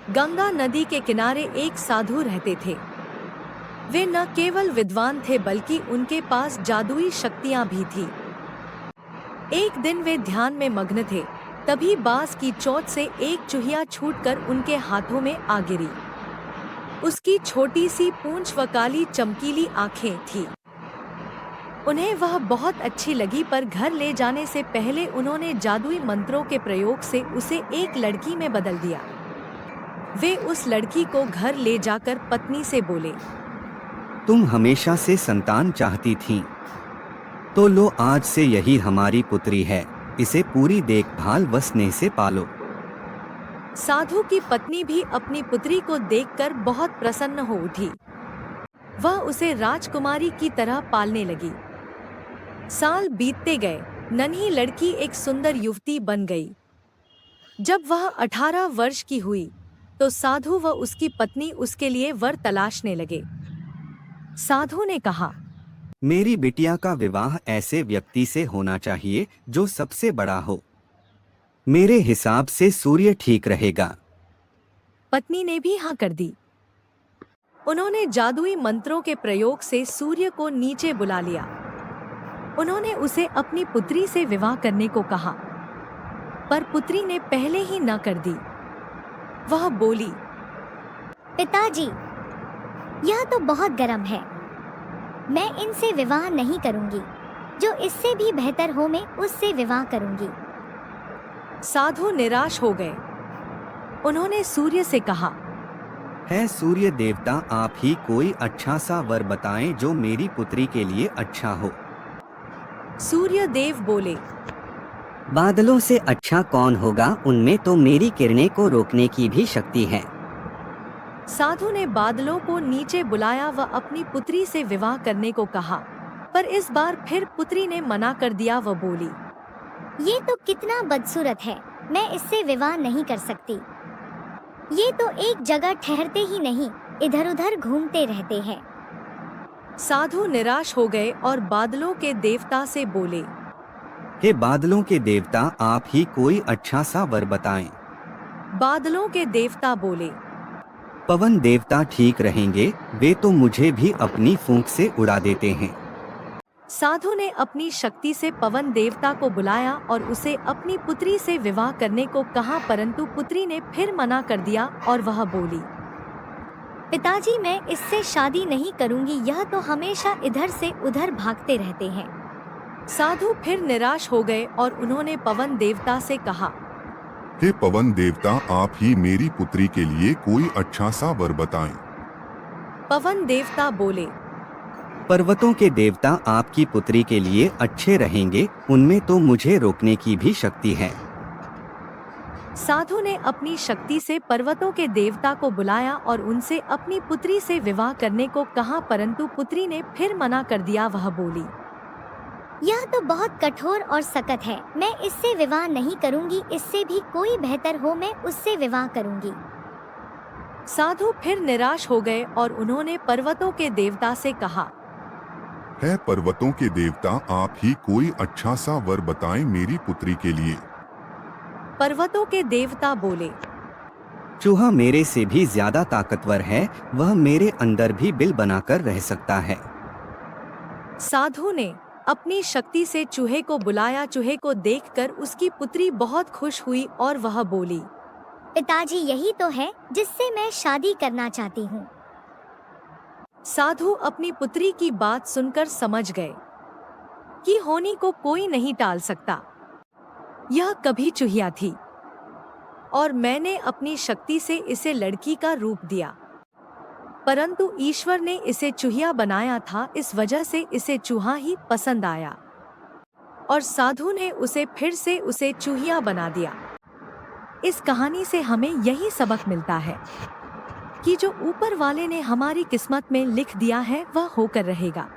गंगा नदी के किनारे एक साधु रहते थे। वे न केवल विद्वान थे बल्कि उनके पास जादुई शक्तियां भी थी। एक दिन वे ध्यान में मग्न थे, तभी बांस की चोंच से एक चूहिया छूटकर उनके हाथों में आ गिरी। उसकी छोटी सी पूंछ व काली चमकीली आंखें थीं। उन्हें वह बहुत अच्छी लगी, पर घर ले जाने से पहले उन्होंने जादुई मंत्रों के प्रयोग से उसे एक लड़की में बदल दिया। वे उस लड़की को घर ले जाकर पत्नी से बोले, तुम हमेशा से संतान चाहती थी, तो लो आज से यही हमारी पुत्री है, इसे पूरी देखभाल व स्नेह से पालो। साधु की पत्नी भी अपनी पुत्री को देखकर बहुत प्रसन्न हो उठी। वह उसे राजकुमारी की तरह पालने लगी। साल बीतते गए, नन्ही लड़की एक सुंदर युवती बन गई। जब वह 18 वर्ष की हुई, तो साधु व उसकी पत्नी उसके लिए वर तलाशने लगे। साधु ने कहा, मेरी बिटिया का विवाह ऐसे व्यक्ति से होना चाहिए जो सबसे बड़ा हो। मेरे हिसाब से सूर्य ठीक रहेगा। पत्नी ने भी हाँ कर दी। उन्होंने जादुई मंत्रों के प्रयोग से सूर्य को नीचे बुला लिया। उन्होंने उसे अपनी पुत्री से विवाह करने को कहा, पर पुत्री ने पहले ही ना कर दी। वह बोली, पिताजी, यह तो बहुत गर्म है, मैं इनसे विवाह नहीं करूंगी। जो इससे भी बेहतर हो मैं उससे विवाह करूंगी। साधु निराश हो गए। उन्होंने सूर्य से कहा, है सूर्य देवता, आप ही कोई अच्छा सा वर बताएं जो मेरी पुत्री के लिए अच्छा हो। सूर्य देव बोले, बादलों से अच्छा कौन होगा, उनमें तो मेरी किरणें को रोकने की भी शक्ति है। साधु ने बादलों को नीचे बुलाया व अपनी पुत्री से विवाह करने को कहा, पर इस बार फिर पुत्री ने मना कर दिया। वह बोली, ये तो कितना बदसूरत है, मैं इससे विवाह नहीं कर सकती। ये तो एक जगह ठहरते ही नहीं, इधर उधर घूमते रहते हैं। साधु निराश हो गए और बादलों के देवता से बोले, हे बादलों के देवता, आप ही कोई अच्छा सा वर बताएं। बादलों के देवता बोले, पवन देवता ठीक रहेंगे, वे तो मुझे भी अपनी फूंक से उड़ा देते हैं। साधु ने अपनी शक्ति से पवन देवता को बुलाया और उसे अपनी पुत्री से विवाह करने को कहा, परंतु पुत्री ने फिर मना कर दिया और वह बोली, पिताजी, मैं इससे शादी नहीं करूंगी, यह तो हमेशा इधर से उधर भागते रहते हैं। साधु फिर निराश हो गए और उन्होंने पवन देवता से कहा, हे पवन देवता, आप ही मेरी पुत्री के लिए कोई अच्छा सा वर बताएं। पवन देवता बोले, पर्वतों के देवता आपकी पुत्री के लिए अच्छे रहेंगे, उनमें तो मुझे रोकने की भी शक्ति है। साधु ने अपनी शक्ति से पर्वतों के देवता को बुलाया और उनसे अपनी पुत्री से विवाह करने को कहा, परंतु पुत्री ने फिर मना कर दिया। वह बोली, यह तो बहुत कठोर और सख्त है, मैं इससे विवाह नहीं करूंगी। इससे भी कोई बेहतर हो मैं उससे विवाह करूंगी। साधु फिर निराश हो गए और उन्होंने पर्वतों के देवता से कहा, है पर्वतों के देवता, आप ही कोई अच्छा सा वर बताएं मेरी पुत्री के लिए। पर्वतों के देवता बोले, चूहा मेरे से भी ज्यादा ताकतवर है, वह मेरे अंदर भी बिल बनाकर रह सकता है। साधु ने अपनी शक्ति से चूहे को बुलाया। चूहे को देखकर उसकी पुत्री बहुत खुश हुई और वह बोली, पिताजी, यही तो है जिससे मैं शादी करना चाहती हूँ। साधु अपनी पुत्री की बात सुनकर समझ गए कि होनी को कोई नहीं टाल सकता। यह कभी चूहिया थी और मैंने अपनी शक्ति से इसे लड़की का रूप दिया, परंतु ईश्वर ने इसे चूहिया बनाया था, इस वजह से इसे चूहा ही पसंद आया और साधु ने उसे फिर से उसे चूहिया बना दिया। इस कहानी से हमें यही सबक मिलता है कि जो ऊपर वाले ने हमारी किस्मत में लिख दिया है वह होकर रहेगा।